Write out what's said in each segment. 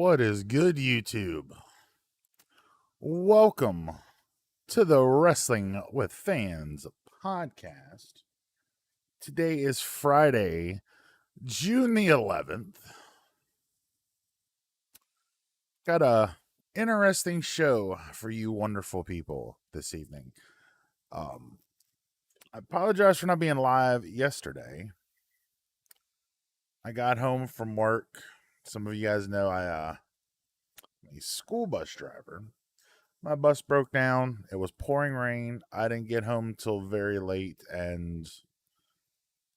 What is good, YouTube? Welcome to the Wrestling with Fans podcast. Today is Friday, June the 11th. Got a interesting show for you wonderful people this evening. I apologize for not being live yesterday. I got home from work. Some of you guys know I'm a school bus driver. My bus broke down. It was pouring rain. I didn't get home till very late and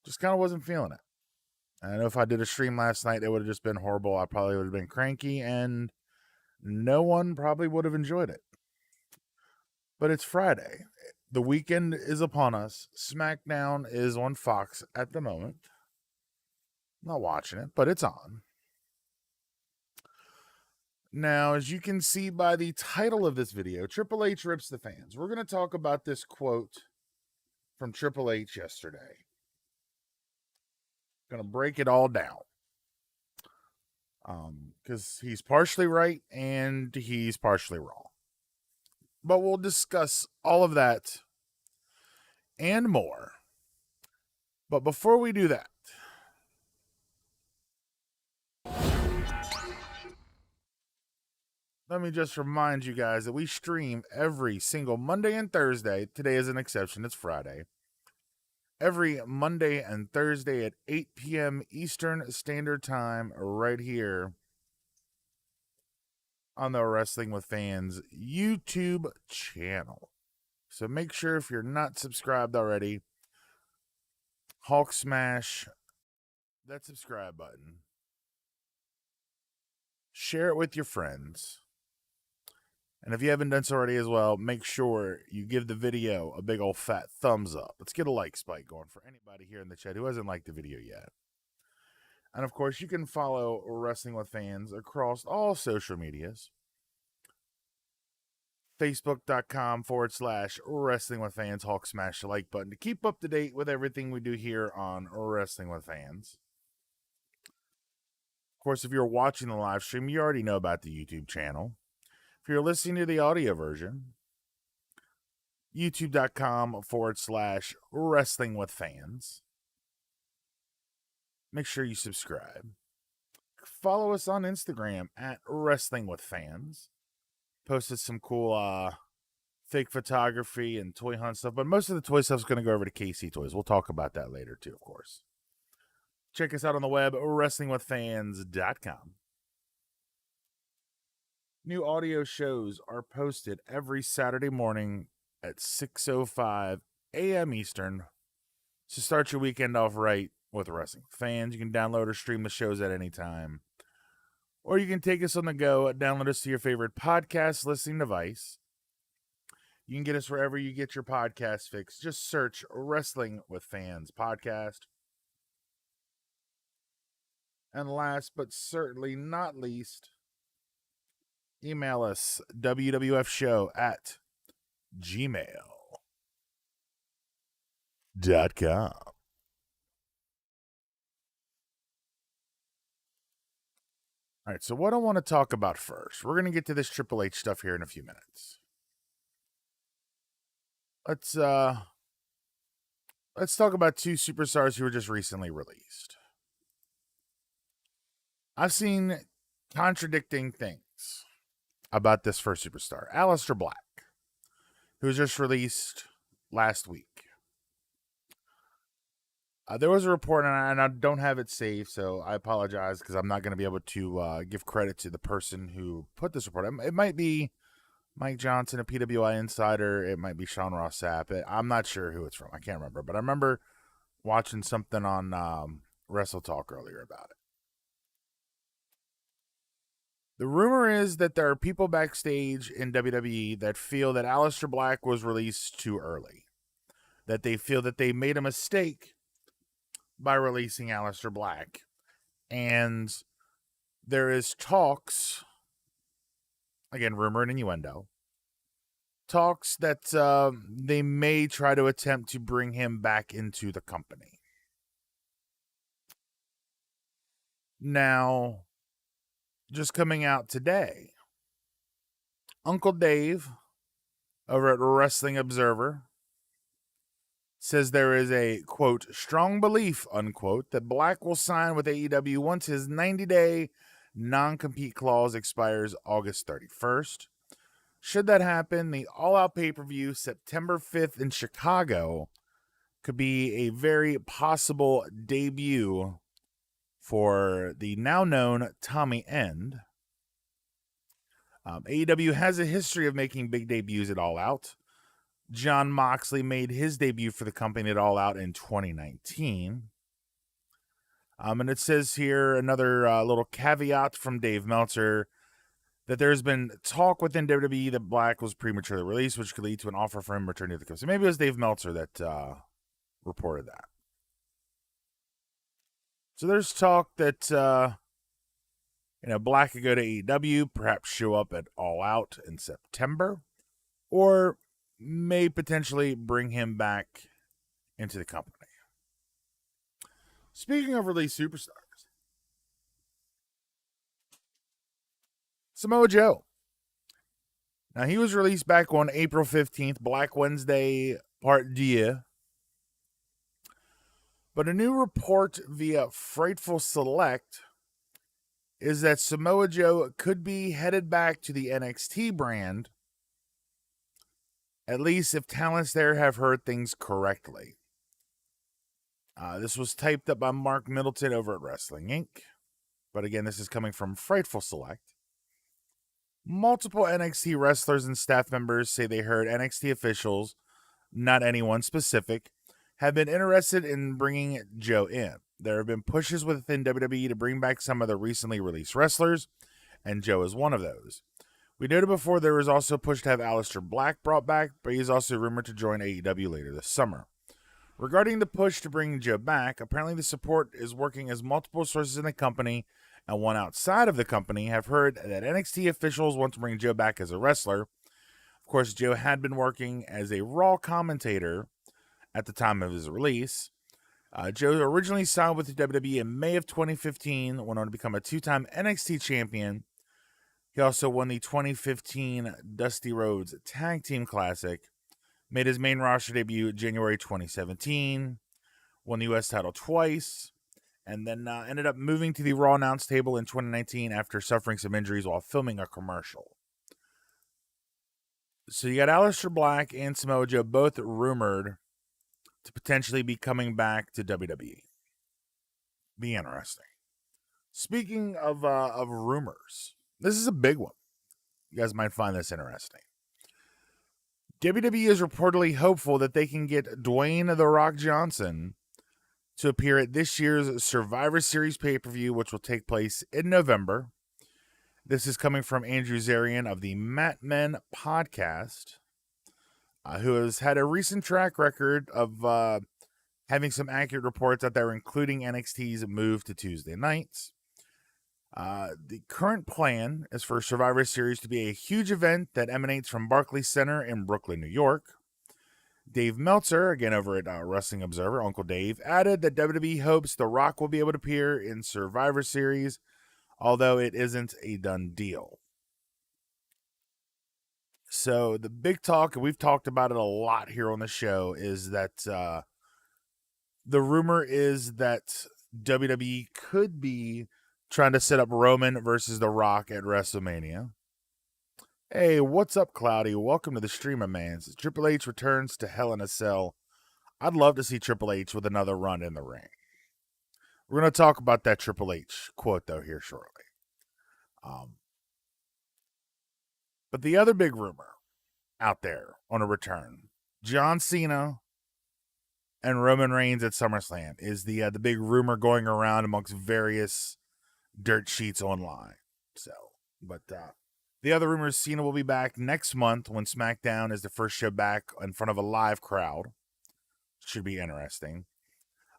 just kind of wasn't feeling it. I know if I did a stream last night, it would have just been horrible. I probably would have been cranky and no one probably would have enjoyed it. But it's Friday. The weekend is upon us. SmackDown is on Fox at the moment. I'm not watching it, but it's on. Now, as you can see by the title of this video, HHH Rips the Fans. We're going to talk about this quote from Triple H yesterday. Going to break it all down. Because he's partially right and he's partially wrong. But we'll discuss all of that and more. But before we do that, let me just remind you guys that we stream every single Monday and Thursday. Today is an exception. It's Friday. Every Monday and Thursday at 8 p.m. Eastern Standard Time right here on the Wrestling with Fans YouTube channel. So make sure if you're not subscribed already, Hulk smash that subscribe button. Share it with your friends. And if you haven't done so already as well, make sure you give the video a big old fat thumbs up. Let's get a like spike going for anybody here in the chat who hasn't liked the video yet. And of course, you can follow Wrestling with Fans across all social medias. Facebook.com/Wrestling with Fans. Hulk smash the like button to keep up to date with everything we do here on Wrestling with Fans. Of course, if you're watching the live stream, you already know about the YouTube channel. If you're listening to the audio version, youtube.com/Wrestling with Fans. Make sure you subscribe. Follow us on Instagram at Wrestling with Fans. Posted some cool fake photography and toy hunt stuff, but most of the toy stuff is going to go over to KC Toys. We'll talk about that later too, of course. Check us out on the web, wrestlingwithfans.com. New audio shows are posted every Saturday morning at 6:05 a.m. Eastern. So start your weekend off right with Wrestling Fans. You can download or stream the shows at any time. Or you can take us on the go, download us to your favorite podcast listening device. You can get us wherever you get your podcast fix. Just search Wrestling with Fans podcast. And last but certainly not least, email us wwf.show@gmail.com. All right, so what I want to talk about first, we're going to get to this Triple H stuff here in a few minutes. Let's talk about two superstars who were just recently released. I've seen contradicting things about this first superstar, Aleister Black, who was just released last week. There was a report, and I don't have it saved, so I apologize because I'm not going to be able to give credit to the person who put this report. It might be Mike Johnson, a PWI insider. It might be Sean Ross Sapp. I'm not sure who it's from. I can't remember, but I remember watching something on Wrestle Talk earlier about it. The rumor is that there are people backstage in WWE that feel that Aleister Black was released too early, that they feel that they made a mistake by releasing Aleister Black. And there is talks, again, rumor and innuendo, talks that they may try to attempt to bring him back into the company. Now, just coming out today. Uncle Dave over at Wrestling Observer says there is a, quote, strong belief, unquote, that Black will sign with AEW once his 90-day non-compete clause expires August 31st. Should that happen, the all-out pay-per-view September 5th in Chicago could be a very possible debut for the now-known Tommy End. AEW has a history of making big debuts at All Out. Jon Moxley made his debut for the company at All Out in 2019. And it says here another little caveat from Dave Meltzer that there's been talk within WWE that Black was prematurely released, which could lead to an offer for him returning to the company. So maybe it was Dave Meltzer that reported that. So there's talk that Black could go to AEW, perhaps show up at All Out in September, or may potentially bring him back into the company. Speaking of released superstars, Samoa Joe. Now, he was released back on April 15th, Black Wednesday Part D. But a new report via Frightful Select is that Samoa Joe could be headed back to the NXT brand, at least if talents there have heard things correctly. This was typed up by Mark Middleton over at Wrestling Inc. But again, this is coming from Frightful Select. Multiple NXT wrestlers and staff members say they heard NXT officials, not anyone specific, have been interested in bringing Joe in. There have been pushes within WWE to bring back some of the recently released wrestlers, and Joe is one of those. We noted before there was also a push to have Aleister Black brought back, but he's also rumored to join AEW later this summer. Regarding the push to bring Joe back, apparently the support is working as multiple sources in the company and one outside of the company have heard that NXT officials want to bring Joe back as a wrestler. Of course, Joe had been working as a Raw commentator at the time of his release. Joe originally signed with the WWE in May of 2015, went on to become a two-time NXT champion. He also won the 2015 Dusty Rhodes Tag Team Classic, made his main roster debut January 2017, won the U.S. title twice, and then ended up moving to the Raw announce table in 2019 after suffering some injuries while filming a commercial. So you got Aleister Black and Samoa Joe both rumored to potentially be coming back to WWE. Be interesting. Speaking of rumors, this is a big one. You guys might find this interesting. WWE is reportedly hopeful that they can get Dwayne "The Rock" Johnson to appear at this year's Survivor Series pay-per-view, which will take place in November. This is coming from Andrew Zarian of the Mat Men podcast, who has had a recent track record of having some accurate reports out there, including NXT's move to Tuesday nights. The current plan is for Survivor Series to be a huge event that emanates from Barclays Center in Brooklyn, New York. Dave Meltzer, again over at Wrestling Observer, Uncle Dave, added that WWE hopes The Rock will be able to appear in Survivor Series, although it isn't a done deal. So the big talk, and we've talked about it a lot here on the show, is that the rumor is that WWE could be trying to set up Roman versus The Rock at WrestleMania. Hey, what's up, Cloudy? Welcome to the stream, man. Triple H returns to Hell in a Cell. I'd love to see Triple H with another run in the ring. We're going to talk about that Triple H quote, though, here shortly. But the other big rumor out there on a return, John Cena and Roman Reigns at SummerSlam, is the big rumor going around amongst various dirt sheets online. The other rumor is Cena will be back next month when SmackDown is the first show back in front of a live crowd. Should be interesting.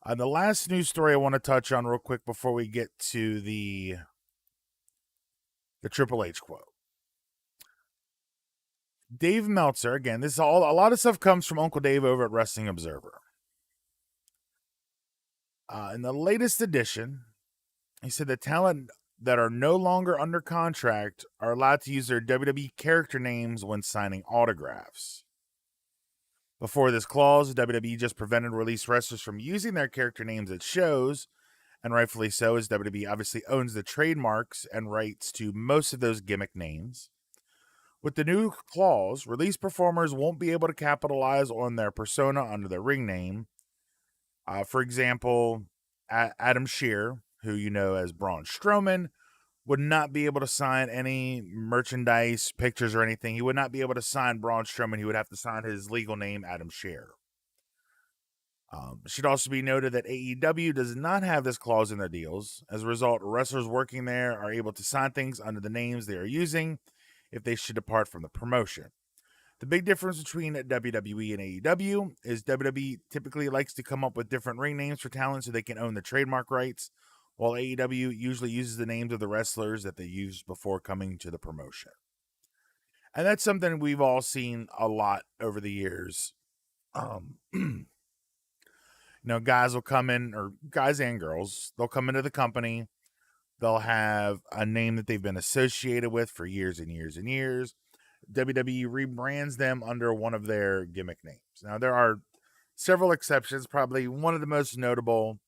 The last news story I want to touch on real quick before we get to the Triple H quote. Dave Meltzer, again, this is all, a lot of stuff comes from Uncle Dave over at Wrestling Observer. In the latest edition, he said the talent that are no longer under contract are allowed to use their WWE character names when signing autographs. Before this clause, WWE just prevented released wrestlers from using their character names at shows, and rightfully so, as WWE obviously owns the trademarks and rights to most of those gimmick names. With the new clause, released performers won't be able to capitalize on their persona under their ring name. For example, Adam Shear, who you know as Braun Strowman, would not be able to sign any merchandise, pictures, or anything. He would not be able to sign Braun Strowman. He would have to sign his legal name, Adam Shear. It should also be noted that AEW does not have this clause in their deals. As a result, wrestlers working there are able to sign things under the names they are using if they should depart from the promotion. The big difference between WWE and AEW is WWE typically likes to come up with different ring names for talent so they can own the trademark rights, while AEW usually uses the names of the wrestlers that they used before coming to the promotion. And that's something we've all seen a lot over the years. Guys will come in, or guys and girls, they'll come into the company. They'll have a name that they've been associated with for years and years and years. WWE rebrands them under one of their gimmick names. Now, there are several exceptions. Probably one of the most notable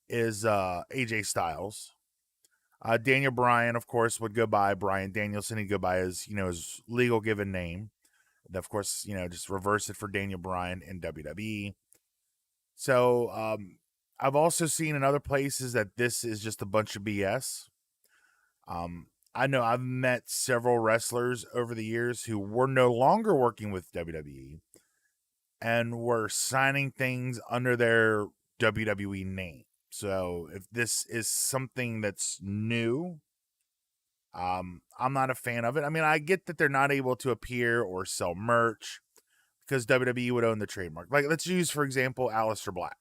is AJ Styles. Daniel Bryan, of course, would go by Bryan Danielson. He'd go by his legal given name. And of course, just reverse it for Daniel Bryan in WWE. So, I've also seen in other places that this is just a bunch of BS. I know I've met several wrestlers over the years who were no longer working with WWE and were signing things under their WWE name. So if this is something that's new, I'm not a fan of it. I mean, I get that they're not able to appear or sell merch because WWE would own the trademark. Like, let's use, for example, Aleister Black,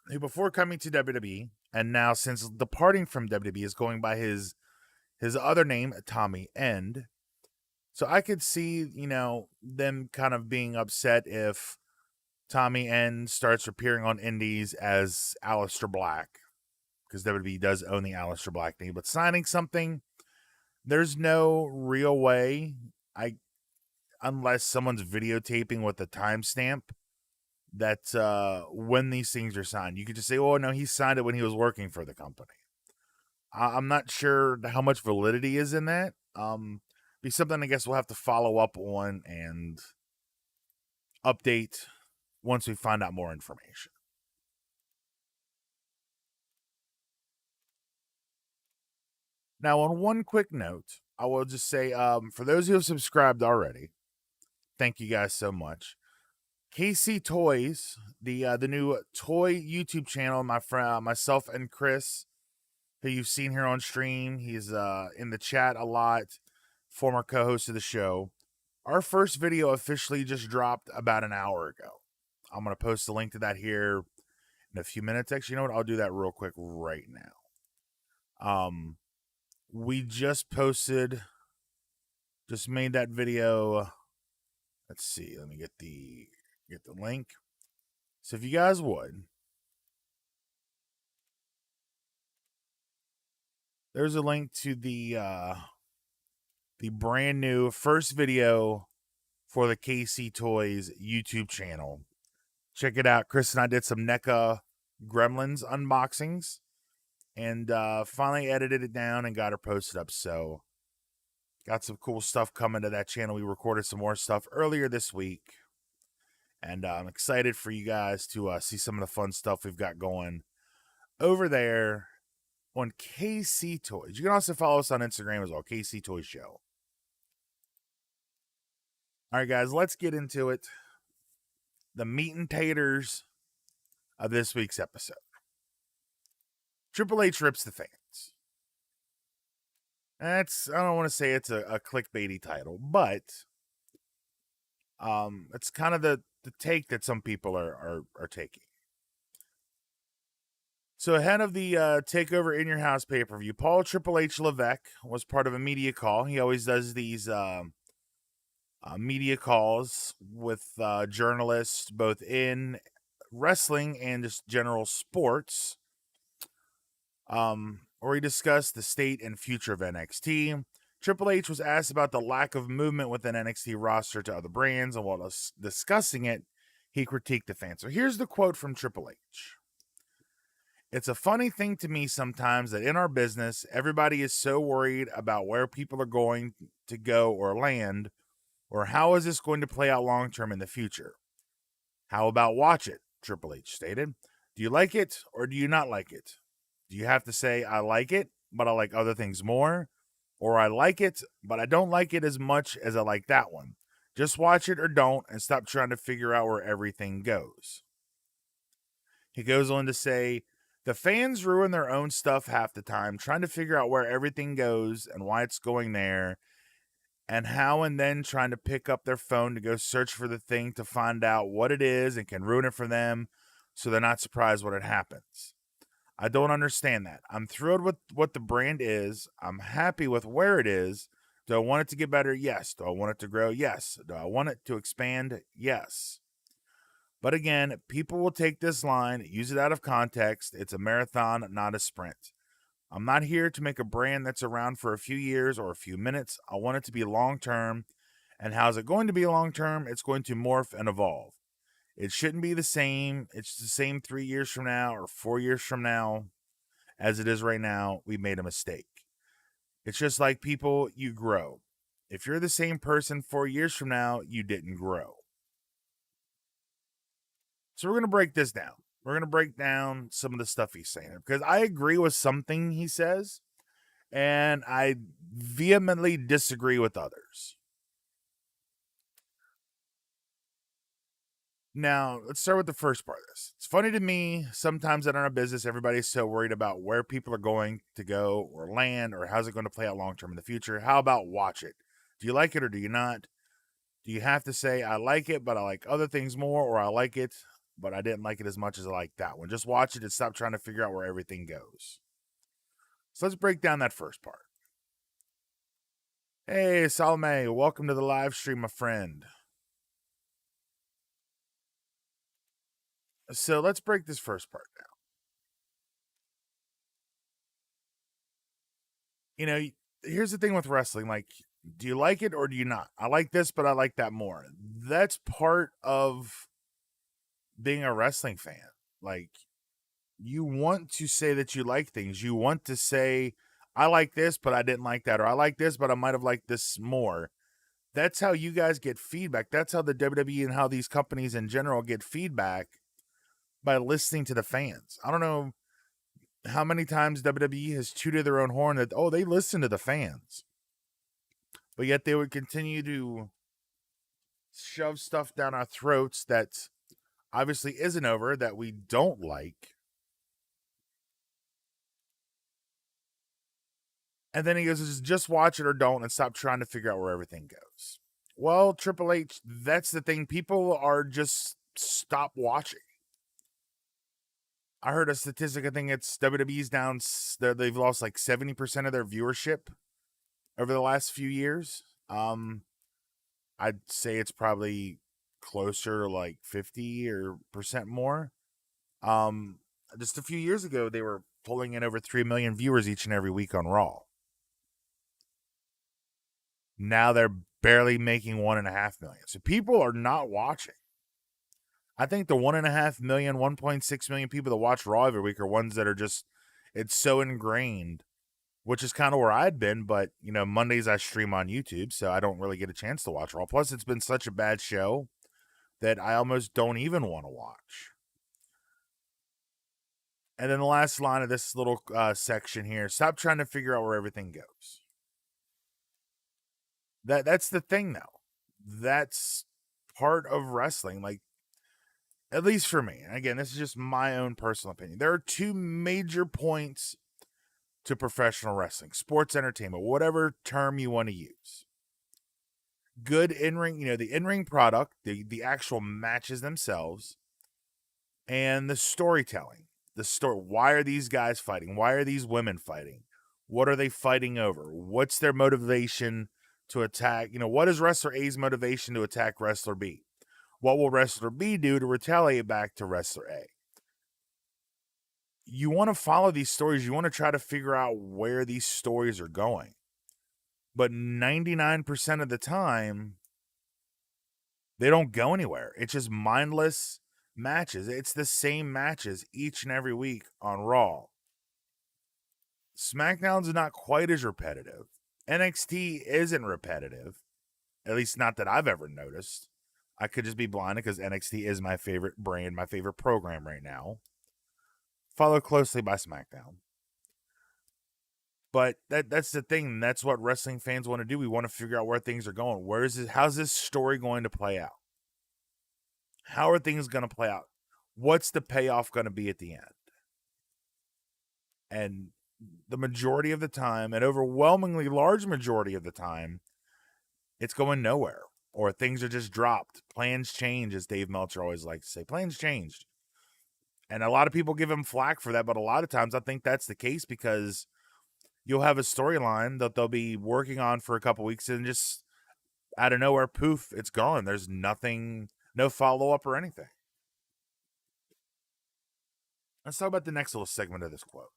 who before coming to WWE and now since departing from WWE is going by his other name, Tommy End. So I could see, them kind of being upset if Tommy End starts appearing on indies as Aleister Black, because WWE does own the Aleister Black name. But signing something, there's no real way, unless someone's videotaping with a timestamp, that when these things are signed, you could just say, "Oh no, he signed it when he was working for the company." I'm not sure how much validity is in that. Be something I guess we'll have to follow up on and update once we find out more information. Now, on one quick note, I will just say, for those who have subscribed already, thank you guys so much. KC Toys, the new toy YouTube channel, my friend, myself and Chris, who you've seen here on stream. He's in the chat a lot, former co-host of the show. Our first video officially just dropped about an hour ago. I'm going to post a link to that here in a few minutes. Actually, you know what? I'll do that real quick right now. We just made that video. Let's see. Let me get the link. So if you guys would, there's a link to the brand new first video for the KC Toys YouTube channel. Check it out. Chris and I did some NECA Gremlins unboxings and finally edited it down and got her posted up. So got some cool stuff coming to that channel. We recorded some more stuff earlier this week. And I'm excited for you guys to see some of the fun stuff we've got going over there on KC Toys. You can also follow us on Instagram as well, KC Toys Show. All right, guys, let's get into it. The meat and taters of this week's episode. Triple H rips the fans. I don't want to say it's a clickbaity title, but it's kind of the take that some people are taking. So ahead of the TakeOver In Your House pay-per-view, Paul Triple H Levesque was part of a media call. He always does these media calls with journalists, both in wrestling and just general sports. where he discussed the state and future of NXT. Triple H was asked about the lack of movement within NXT roster to other brands, and while discussing it, he critiqued the fans. So here's the quote from Triple H. It's a funny thing to me sometimes that in our business, everybody is so worried about where people are going to go or land, or how is this going to play out long term in the future. How about watch it? Triple H stated. Do you like it or do you not like it? Do you have to say, I like it, but I like other things more? Or I like it, but I don't like it as much as I like that one. Just watch it or don't and stop trying to figure out where everything goes. He goes on to say, the fans ruin their own stuff half the time, trying to figure out where everything goes and why it's going there, and how, and then trying to pick up their phone to go search for the thing to find out what it is and can ruin it for them so they're not surprised when it happens. I don't understand that. I'm thrilled with what the brand is. I'm happy with where it is. Do I want it to get better? Yes. Do I want it to grow? Yes. Do I want it to expand? Yes. But again, people will take this line, use it out of context. It's a marathon, not a sprint. I'm not here to make a brand that's around for a few years or a few minutes. I want it to be long term. And how's it going to be long term? It's going to morph and evolve. It shouldn't be the same. It's the same 3 years from now or 4 years from now as it is right now. We made a mistake. It's just like people, you grow. If you're the same person 4 years from now, you didn't grow. So we're going to break this down. We're going to break down some of the stuff he's saying because I agree with something he says and I vehemently disagree with others. Now, let's start with the first part of this. It's funny to me sometimes that in our business, everybody's so worried about where people are going to go or land or how's it going to play out long term in the future. How about watch it? Do you like it or do you not? Do you have to say, I like it, but I like other things more, or I like it, but I didn't like it as much as I like that one? Just watch it and stop trying to figure out where everything goes. So let's break down that first part. Hey, Salome, welcome to the live stream, my friend. So let's break this first part down. You know, here's the thing with wrestling. Like, do you like it or do you not? I like this, but I like that more. That's part of being a wrestling fan. Like, you want to say that you like things. You want to say, I like this, but I didn't like that. Or I like this, but I might have liked this more. That's how you guys get feedback. That's how the WWE and how these companies in general get feedback, by listening to the fans. I don't know how many times WWE has tooted their own horn that, oh, they listen to the fans. But yet they would continue to shove stuff down our throats that obviously isn't over, that we don't like. And then he goes, just watch it or don't and stop trying to figure out where everything goes. Well, Triple H, that's the thing. People are just stop watching. I heard a statistic. I think it's WWE's down. They've lost like 70% of their viewership over the last few years. I'd say it's probably closer to like 50 or percent more. Just a few years ago, they were pulling in over 3 million viewers each and every week on Raw. Now they're barely making 1.5 million. So people are not watching. I think the 1.5 million, 1.6 million people that watch Raw every week are ones that are just, it's so ingrained, which is kind of where I'd been. But, you know, Mondays I stream on YouTube, so I don't really get a chance to watch Raw. Plus, it's been such a bad show that I almost don't even want to watch. And then the last line of this little section here, stop trying to figure out where everything goes. That's the thing, though. That's part of wrestling. Like, at least for me. And again, this is just my own personal opinion. There are two major points to professional wrestling, sports entertainment, whatever term you want to use. Good in-ring, you know, the in-ring product, the actual matches themselves, and the storytelling. The story. Why are these guys fighting? Why are these women fighting? What are they fighting over? What's their motivation to attack? You know, what is wrestler A's motivation to attack wrestler B? What will wrestler B do to retaliate back to wrestler A? you want to follow these stories. You want to try to figure out where these stories are going. But 99% of the time, they don't go anywhere. It's just mindless matches. It's the same matches each and every week on Raw. SmackDown's not quite as repetitive. NXT isn't repetitive, at least not that I've ever noticed. I could just be blinded because NXT is my favorite brand, my favorite program right now. Followed closely by SmackDown. But that's the thing. That's what wrestling fans want to do. We want to figure out where things are going. How's this story going to play out? How are things going to play out? What's the payoff going to be at the end? And the majority of the time, an overwhelmingly large majority of the time, it's going nowhere. Or things are just dropped. Plans change, as Dave Meltzer always likes to say. Plans changed. And a lot of people give him flack for that, but a lot of times I think that's the case because you'll have a storyline that they'll be working on for a couple weeks and just out of nowhere, poof, it's gone. There's nothing, no follow-up or anything. Let's talk about the next little segment of this quote.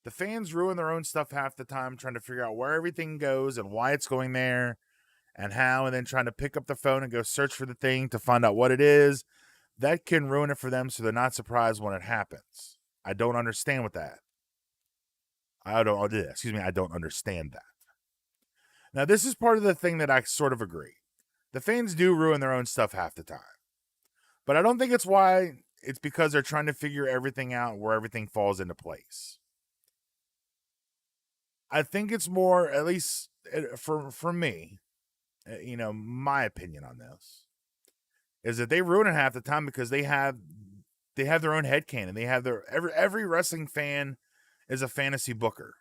The fans ruin their own stuff half the time trying to figure out where everything goes and why it's going there and how, and then trying to pick up the phone and go search for the thing to find out what it is. That can ruin it for them so they're not surprised when it happens. I don't understand with that. I don't understand that. Now, this is part of the thing that I sort of agree. The fans do ruin their own stuff half the time. But I don't think it's because they're trying to figure everything out where everything falls into place. I think it's more, at least for me, my opinion on this, is that they ruin it half the time because they have their own headcanon. They have every wrestling fan is a fantasy booker.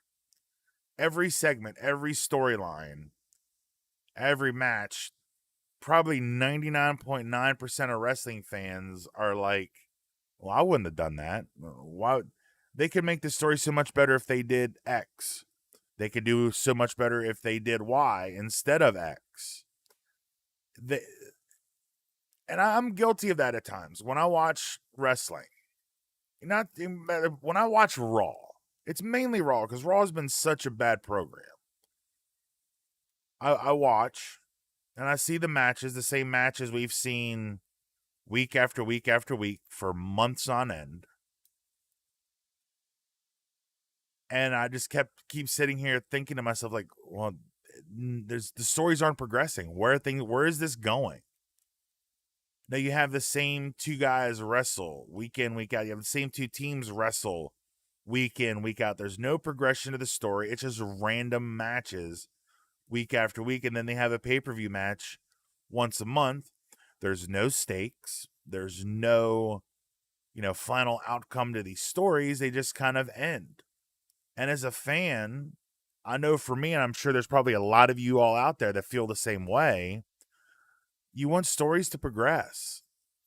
Every segment, every storyline, every match, probably 99.9% of wrestling fans are like, well, I wouldn't have done that. Why? They could make the story so much better if they did X. They could do so much better if they did Y instead of X. And I'm guilty of that at times. When I watch wrestling, when I watch Raw, it's mainly Raw because Raw has been such a bad program. I watch and I see the matches, the same matches we've seen week after week after week for months on end. And I just keep sitting here thinking to myself, like, well, the stories aren't progressing. Where is this going? Now you have the same two guys wrestle week in, week out. You have the same two teams wrestle week in, week out. There's no progression to the story. It's just random matches week after week. And then they have a pay-per-view match once a month. There's no stakes. There's no, final outcome to these stories. They just kind of end. And as a fan, I know for me, and I'm sure there's probably a lot of you all out there that feel the same way, you want stories to progress.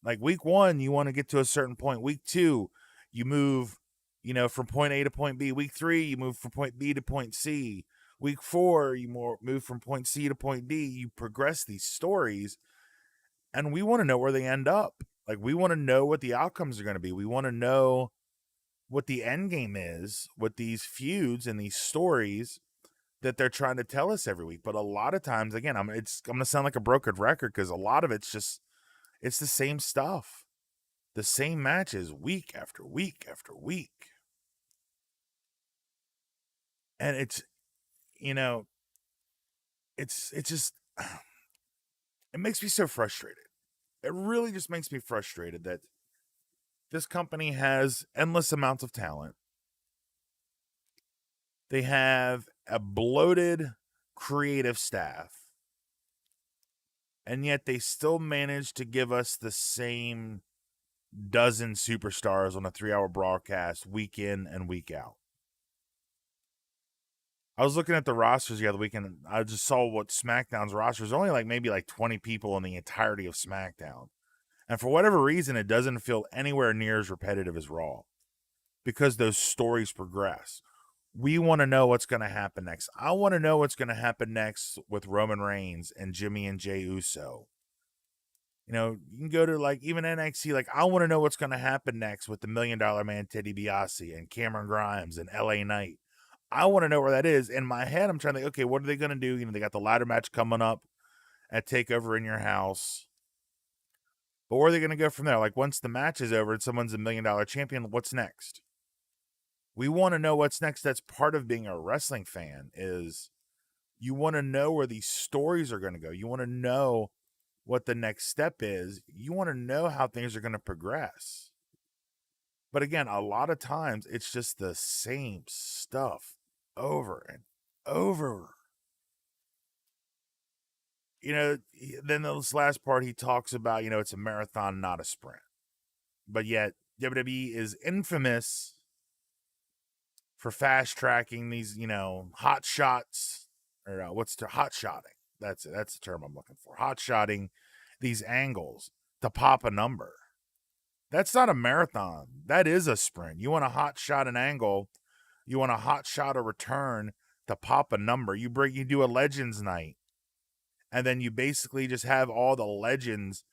Like week 1, you want to get to a certain point. Week 2, you move, from point A to point B. Week 3, you move from point B to point C. Week 4, you move from point C to point D. You progress these stories, and we want to know where they end up. Like we want to know what the outcomes are going to be. We want to know what the end game is with these feuds and these stories that they're trying to tell us every week. But a lot of times, again, I'm going to sound like a broken record because a lot of it's the same stuff. The same matches week after week after week. And it's just, it makes me so frustrated. It really just makes me frustrated that this company has endless amounts of talent. They have a bloated creative staff, and yet they still manage to give us the same dozen superstars on a 3-hour broadcast week in and week out. I was looking at the rosters the other week, and I just saw what SmackDown's roster is. Only maybe 20 people in the entirety of SmackDown. And for whatever reason, it doesn't feel anywhere near as repetitive as Raw because those stories progress. We want to know what's going to happen next. I want to know what's going to happen next with Roman Reigns and Jimmy and Jey Uso. You can go to like even NXT. Like, I want to know what's going to happen next with the $1 Million Man Teddy DiBiase and Cameron Grimes and LA Knight. I want to know where that is. In my head, I'm trying to think, okay, what are they going to do? They got the ladder match coming up at Takeover in Your House. But where are they going to go from there? Like, once the match is over and someone's a $1 Million champion, what's next? We want to know what's next. That's part of being a wrestling fan, is you want to know where these stories are going to go. You want to know what the next step is. You want to know how things are going to progress. But again, a lot of times it's just the same stuff over and over. Then this last part, he talks about, it's a marathon, not a sprint. But yet, WWE is infamous for fast tracking these, hot shots, or hot shotting. That's it. That's the term I'm looking for. Hot shotting these angles to pop a number. That's not a marathon. That is a sprint. You want to hot shot an angle. You want to hot shot a return to pop a number. You do a Legends night, and then you basically just have all the legends,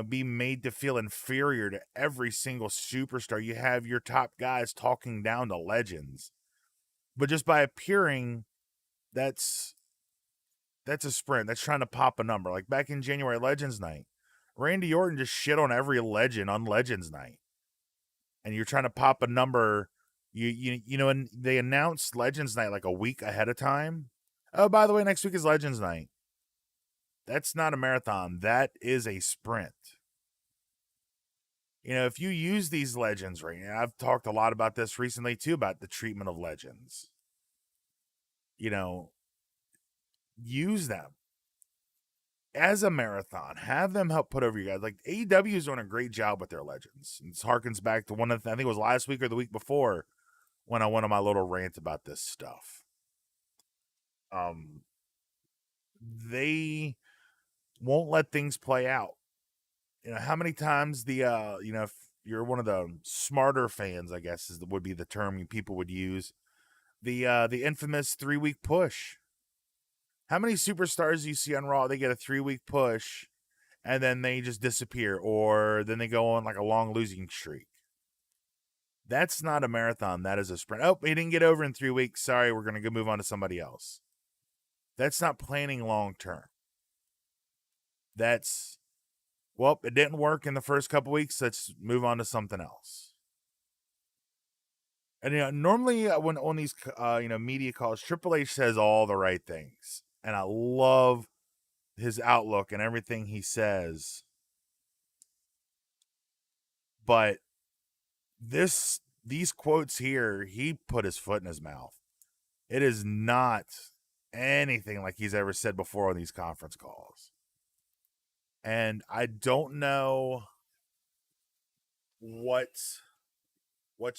be made to feel inferior to every single superstar. You have your top guys talking down to legends. But just by appearing, that's a sprint. That's trying to pop a number. Like back in January Legends night, Randy Orton just shit on every legend on Legends night. And you're trying to pop a number. And they announced Legends night like a week ahead of time. Oh, by the way, next week is Legends night. That's not a marathon. That is a sprint. If you use these legends right now, I've talked a lot about this recently too, about the treatment of legends. Use them as a marathon. Have them help put over you guys. Like, AEW is doing a great job with their legends. And this harkens back to one of the, I think it was last week or the week before, when I went on my little rant about this stuff. They won't let things play out. How many times if you're one of the smarter fans, I guess would be the term people would use, the infamous 3-week push. How many superstars do you see on Raw? They get a 3-week push and then they just disappear, or then they go on like a long losing streak. That's not a marathon. That is a sprint. Oh, he didn't get over in 3 weeks. Sorry, we're going to go move on to somebody else. That's not planning long term. That's, well, it didn't work in the first couple weeks. Let's move on to something else. And normally when on these media calls, Triple H says all the right things, and I love his outlook and everything he says. But these quotes here, he put his foot in his mouth. It is not anything like he's ever said before on these conference calls. And I don't know what's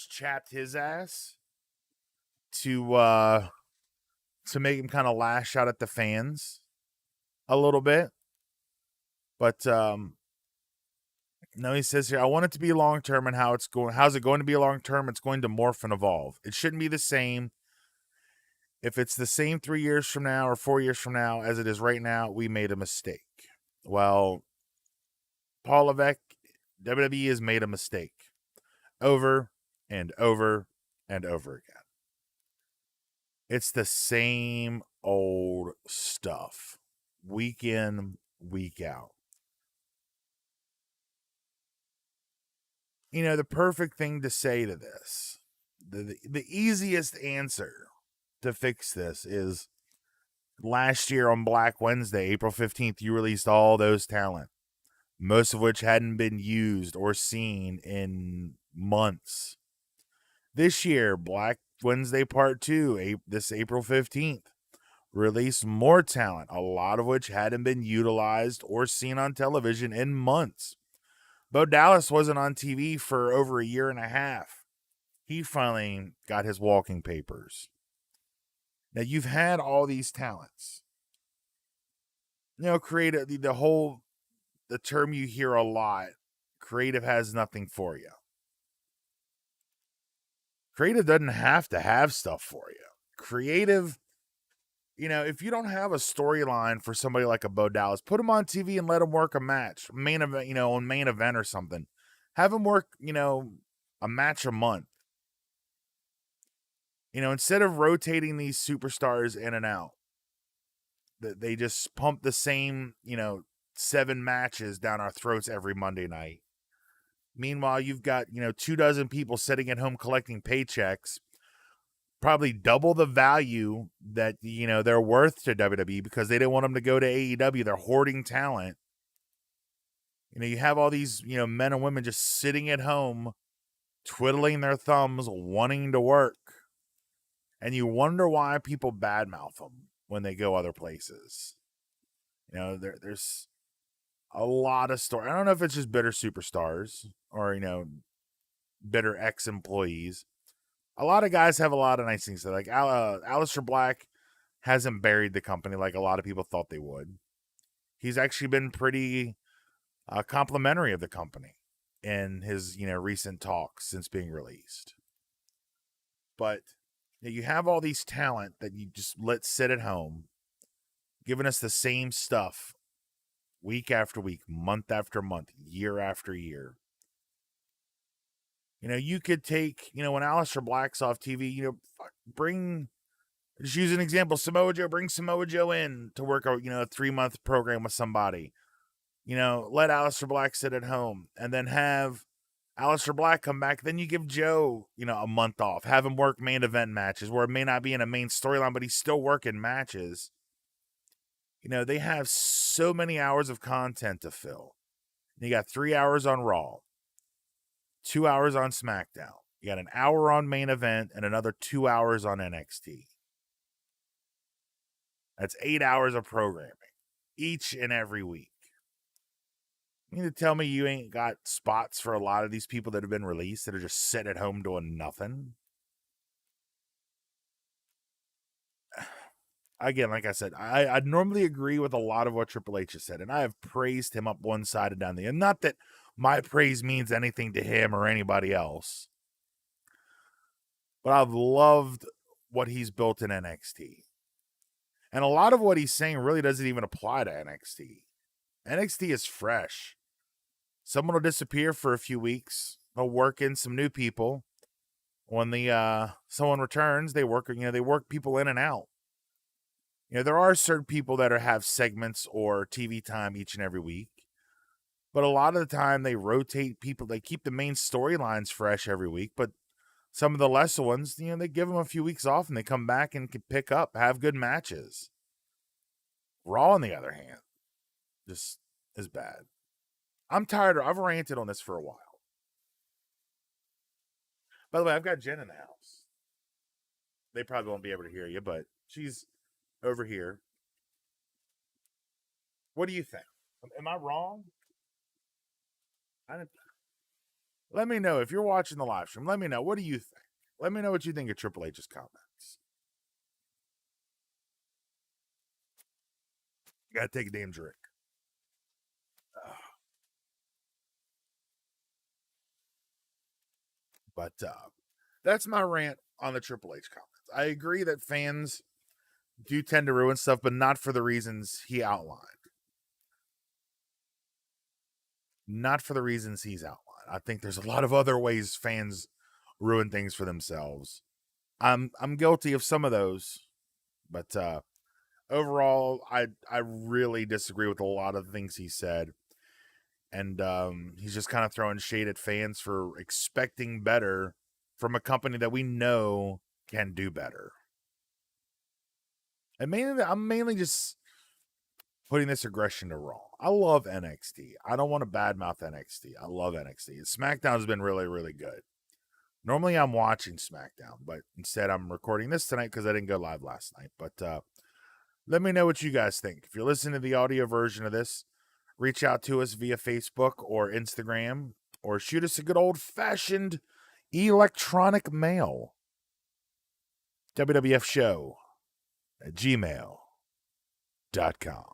chapped his ass to make him kind of lash out at the fans a little bit. But no, he says here, I want it to be long term, and how's it going to be long term? It's going to morph and evolve. It shouldn't be the same. If it's the same 3 years from now or 4 years from now as it is right now, we made a mistake. Well, Paul Levesque, WWE has made a mistake over and over and over again. It's the same old stuff, week in, week out. The perfect thing to say to this, the easiest answer to fix this is last year on Black Wednesday, April 15th, you released all those talent, most of which hadn't been used or seen in months. This year, Black Wednesday Part 2, this April 15th, released more talent, a lot of which hadn't been utilized or seen on television in months. Bo Dallas wasn't on TV for over a year and a half. He finally got his walking papers. Now, you've had all these talents. Creative, the term you hear a lot, creative has nothing for you. Creative doesn't have to have stuff for you. Creative if you don't have a storyline for somebody like a Bo Dallas, put him on TV and let him work a match, main event, on main event or something. Have him work, a match a month. Instead of rotating these superstars in and out, that they just pump the same, 7 matches down our throats every Monday night. Meanwhile, you've got, 24 people sitting at home collecting paychecks, probably double the value that, they're worth to WWE because they didn't want them to go to AEW. They're hoarding talent. You have all these, men and women just sitting at home, twiddling their thumbs, wanting to work. And you wonder why people badmouth them when they go other places. There's a lot of story. I don't know if it's just bitter superstars or, bitter ex-employees. A lot of guys have a lot of nice things to say. Like Aleister Black hasn't buried the company like a lot of people thought they would. He's actually been pretty complimentary of the company in his, recent talks since being released. But you have all these talent that you just let sit at home, giving us the same stuff week after week, month after month, year after year. You could take, when Aleister Black's off TV, just use an example, Samoa Joe, bring Samoa Joe in to work a, a 3-month program with somebody. Let Aleister Black sit at home and then have Aleister Black come back. Then you give Joe, a month off. Have him work main event matches where it may not be in a main storyline, but he's still working matches. They have so many hours of content to fill. You got 3 hours on Raw, 2 hours on SmackDown. You got an hour on main event and another 2 hours on NXT. That's 8 hours of programming each and every week. You mean to tell me you ain't got spots for a lot of these people that have been released that are just sitting at home doing nothing? Again, like I said, I normally agree with a lot of what Triple H has said, and I have praised him up one side and down the other. Not that my praise means anything to him or anybody else, but I've loved what he's built in NXT. And a lot of what he's saying really doesn't even apply to NXT. NXT is fresh. Someone will disappear for a few weeks. They'll work in some new people. When someone returns, they work people in and out. There are certain people that have segments or TV time each and every week. But a lot of the time they rotate people. They keep the main storylines fresh every week. But some of the lesser ones, they give them a few weeks off and they come back and can pick up, have good matches. Raw, on the other hand, just is bad. I'm tired. I've ranted on this for a while. By the way, I've got Jen in the house. They probably won't be able to hear you, but she's over here. What do you think? Am I wrong? Let me know if you're watching the live stream. Let me know. What do you think? Let me know what you think of Triple H's comments. You gotta take a damn drink. But that's my rant on the Triple H comments. I agree that fans do tend to ruin stuff, but not for the reasons he outlined. Not for the reasons he's outlined. I think there's a lot of other ways fans ruin things for themselves. I'm guilty of some of those, but overall, I really disagree with a lot of the things he said, and he's just kind of throwing shade at fans for expecting better from a company that we know can do better. And I'm mainly just putting this aggression to Raw. I love NXT. I don't want to badmouth NXT. I love NXT. SmackDown has been really, really good. Normally I'm watching SmackDown, but instead I'm recording this tonight because I didn't go live last night. But let me know what you guys think. If you're listening to the audio version of this, reach out to us via Facebook or Instagram, or shoot us a good old-fashioned electronic mail. WWFshow@gmail.com.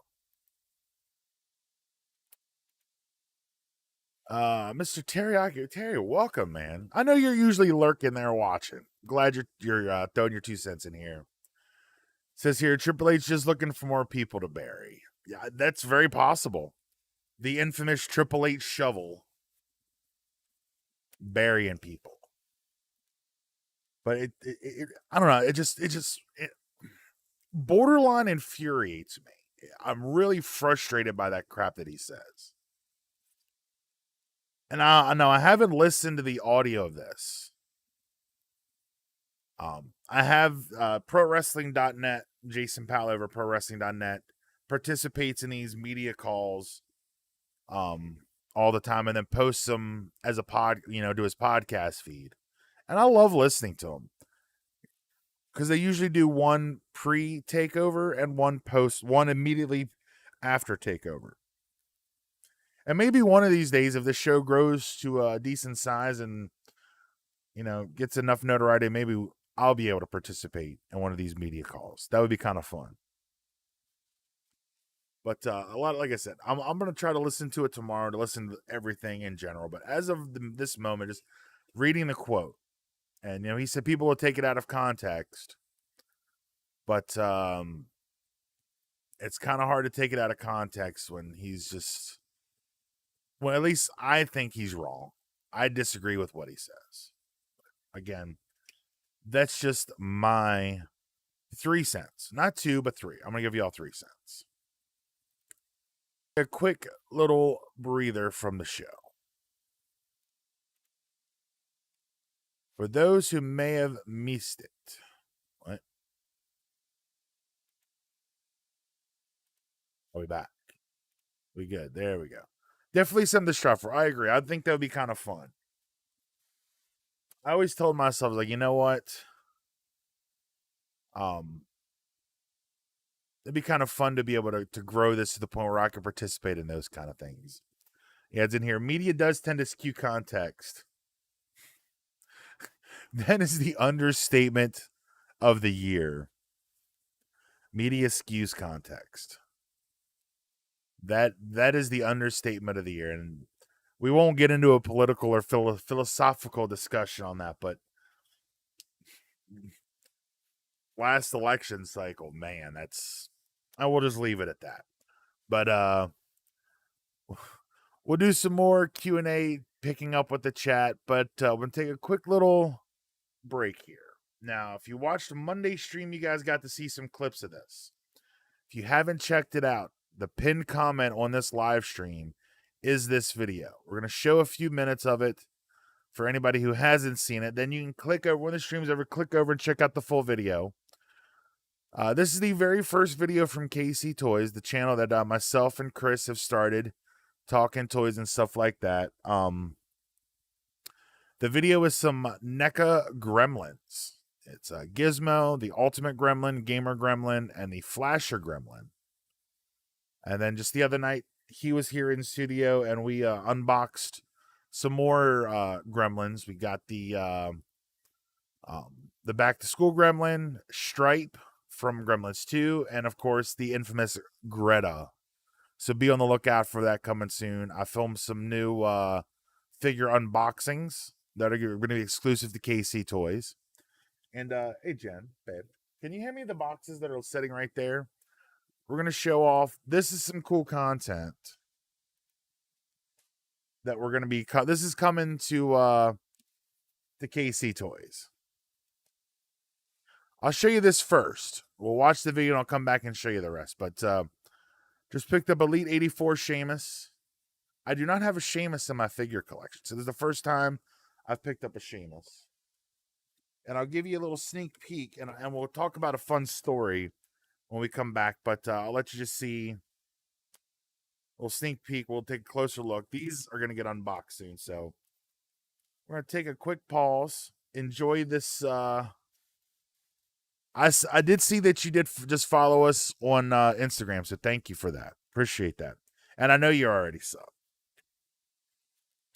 Mr. Terry, welcome, man. I know you're usually lurking there watching. Glad you're throwing your 2 cents in here. Says here, Triple H just looking for more people to bury. Yeah, that's very possible. The infamous Triple H shovel burying people. But I don't know. It borderline infuriates me. I'm really frustrated by that crap that he says. And I know I haven't listened to the audio of this. I have ProWrestling.net, Jason Powell over ProWrestling.net, participates in these media calls all the time and then posts them as a to his podcast feed. And I love listening to him because they usually do one pre-takeover and one immediately after takeover. And maybe one of these days, if the show grows to a decent size and, gets enough notoriety, maybe I'll be able to participate in one of these media calls. That would be kind of fun. But a lot, like I said, I'm going to try to listen to it tomorrow, to listen to everything in general. But as of this moment, just reading the quote, and he said people will take it out of context, but it's kind of hard to take it out of context when he's just, well, at least I think he's wrong. I disagree with what he says. Again, that's just my 3 cents, not 2, but 3. I'm going to give you all 3 cents. A quick little breather from the show. For those who may have missed it. What? Are we back? We good. There we go. Definitely something to strive for. I agree. I think that would be kind of fun. I always told myself, like, you know what? It'd be kind of fun to be able to grow this to the point where I can participate in those kind of things. Yeah, it's in here. Media does tend to skew context. That is the understatement of the year. Media skews context. That is the understatement of the year. And we won't get into a political or philosophical discussion on that, but last election cycle, man, I will just leave it at that. But we'll do some more Q&A picking up with the chat, but we're going to take a quick little break here. Now, if you watched the Monday stream, you guys got to see some clips of this. If you haven't checked it out, the pinned comment on this live stream is this video. We're going to show a few minutes of it for anybody who hasn't seen it. Then you can click over, when the stream's over, click over and check out the full video. This is the very first video from KC Toys, the channel that myself and Chris have started, talking toys and stuff like that. The video is some NECA gremlins. It's Gizmo, the Ultimate Gremlin, Gamer Gremlin, and the Flasher Gremlin. And then just the other night, he was here in studio, and we unboxed some more gremlins. We got the Back to School Gremlin, Stripe from Gremlins 2, and of course the infamous Greta. So be on the lookout for that coming soon. I filmed some new figure unboxings that are going to be exclusive to KC Toys. And hey Jen, babe, can you hand me the boxes that are sitting right there? We're going to show off. This is some cool content that we're going to be. This is coming to KC Toys. I'll show you this first. We'll watch the video and I'll come back and show you the rest. But just picked up Elite 84 Sheamus. I do not have a Sheamus in my figure collection. So this is the first time I've picked up a Sheamus. And I'll give you a little sneak peek. And we'll talk about a fun story when we come back. But I'll let you just see a little sneak peek. We'll take a closer look. These are going to get unboxed soon. So we're going to take a quick pause. Enjoy this. I did see that you did just follow us on Instagram, so thank you for that. Appreciate that. And I know you're already sub.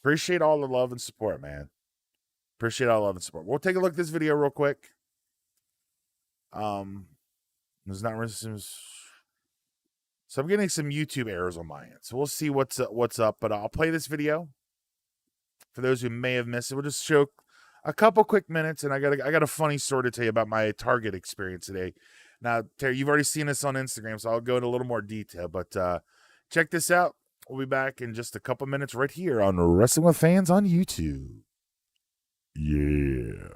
Appreciate all the love and support, man. Appreciate all the love and support. We'll take a look at this video real quick. There's not so I'm getting some YouTube errors on my end, so we'll see what's up. But I'll play this video for those who may have missed it. We'll just show a couple quick minutes, and I got a funny story to tell you about my Target experience today. Now, Terry, you've already seen this on Instagram, so I'll go into a little more detail. But check this out. We'll be back in just a couple minutes right here on Wrestling with Fans on YouTube. Yeah.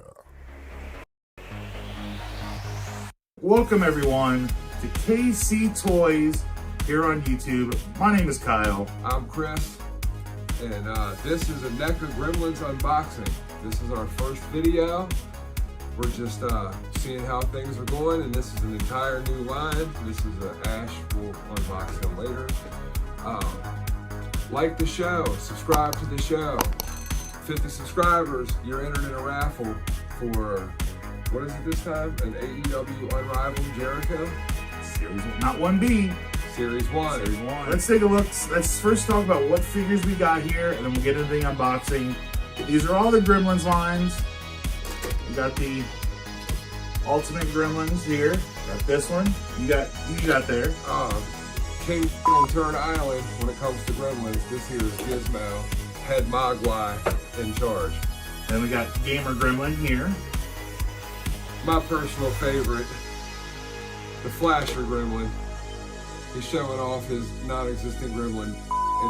Welcome, everyone, to KC Toys here on YouTube. My name is Kyle. I'm Chris, and this is a NECA Gremlins unboxing. This is our first video. We're just seeing how things are going, and this is an entire new line. This is Ash. We'll unbox them later. Like the show, subscribe to the show. 50 subscribers, you're entered in a raffle for, what is it this time? An AEW Unrivaled Jericho? Series 1, not 1B. Series 1. Series 1. Let's take a look. Let's first talk about what figures we got here, and then we'll get into the unboxing. These are all the Gremlins lines. You got the Ultimate Gremlins here. Got this one. You got there. King on Turn Island when it comes to Gremlins. This here is Gizmo, Head Mogwai in charge. Then we got Gamer Gremlin here. My personal favorite, the Flasher Gremlin. He's showing off his non-existent Gremlin.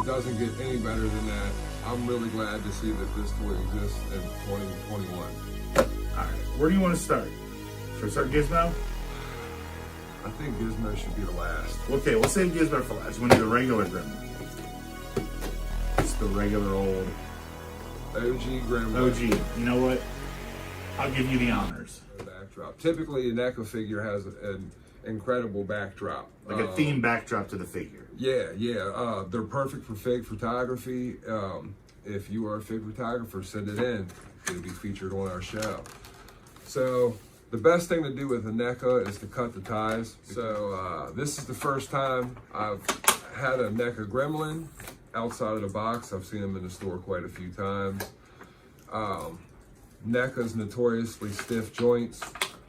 It doesn't get any better than that. I'm really glad to see that this toy exists in 2021. Alright, where do you want to start? Should we start Gizmo? I think Gizmo should be the last. Okay, we'll save Gizmo for last. We'll do the regular Gremlin. It's the regular old OG Gremlin. OG. You know what? I'll give you the honors. Backdrop. Typically, a NECA figure has an incredible backdrop. Like a theme backdrop to the figure. Yeah. They're perfect for fig photography. If you are a fig photographer, send it in. It'll be featured on our show. So the best thing to do with a NECA is to cut the ties. So this is the first time I've had a NECA Gremlin outside of the box. I've seen them in the store quite a few times. NECA's notoriously stiff joints.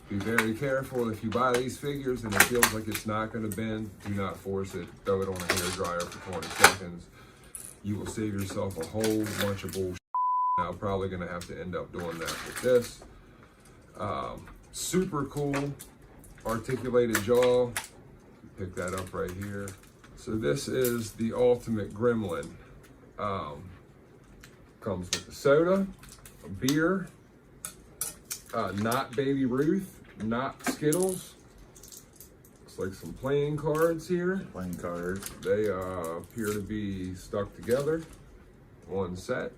Be very careful if you buy these figures and it feels like it's not going to bend. Do not force it. Throw it on a hairdryer for 20 seconds. You will save yourself a whole bunch of bullshit. Now, I'm probably going to have to end up doing that with this. Super cool articulated jaw. Pick that up right here. So this is the Ultimate Gremlin. Comes with a soda, a beer, not Baby Ruth, not Skittles. Looks like some playing cards here. Playing cards. They appear to be stuck together. One set.